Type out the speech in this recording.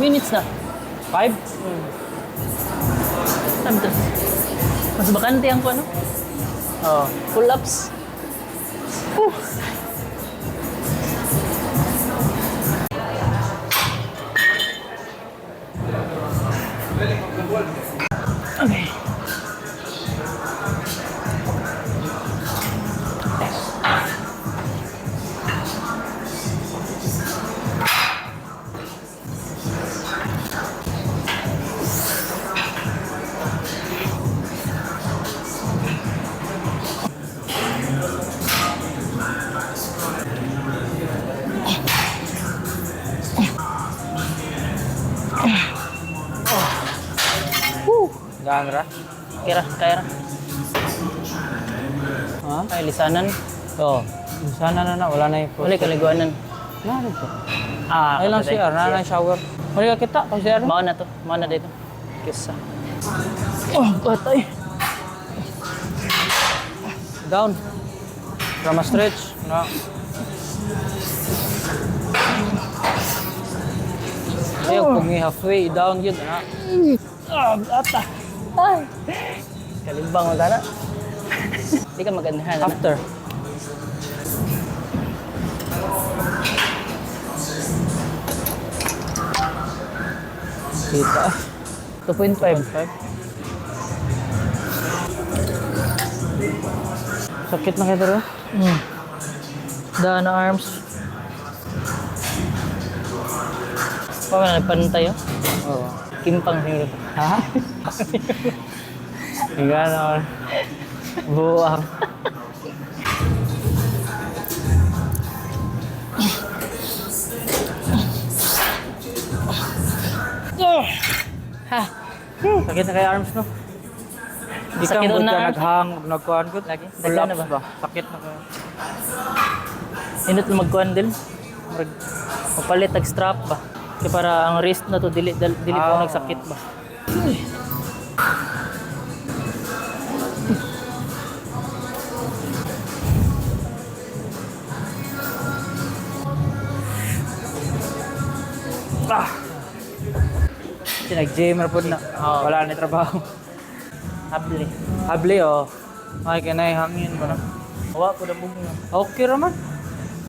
minutes na. 5? Sabi to. Mas bakante ang ko ano? Oo. Pull-ups. Okay. Gaan ra? Kira, kaya. Ha? Ay, lisanan. Oo. Sana na wala na yung Wala kaliguanan. Ano to? Ah, Ay lang kapatid. CR, na shower. Wala ka kita, pag CR. Mao na to. Mao na dito. Kisa. Oh, patay. Down. Rama stretch. Na. Ayaw, kung halfway, down yun. Na. Ah, ata. Ay. Kalimbang mo tara. Hindi ka magandahan. After. Kita. 2.5. Sakit na kita rin. Daan na arms. Paano na nagpantay oh? Oo. Kimpang siguro. Ha? Higa naman. Buwang. Ha. Sakit na kay arms, no? Di ka Sakit mo na ka arms. naghang, nagkuhan ko. Lagi? Pull Daghan na ups ba? ba? Sakit na kayo. Inot na magkuhan din. Mapalit tag strap ba? Kaya para ang wrist na to dili po Ah. nagsakit ba. Ah! Nag-gamer po na. Oo. Wala na trabaho. Hable. Habli, oh. Ay, kanay hangin mo na. Hawa ko na bugno. Okay raman.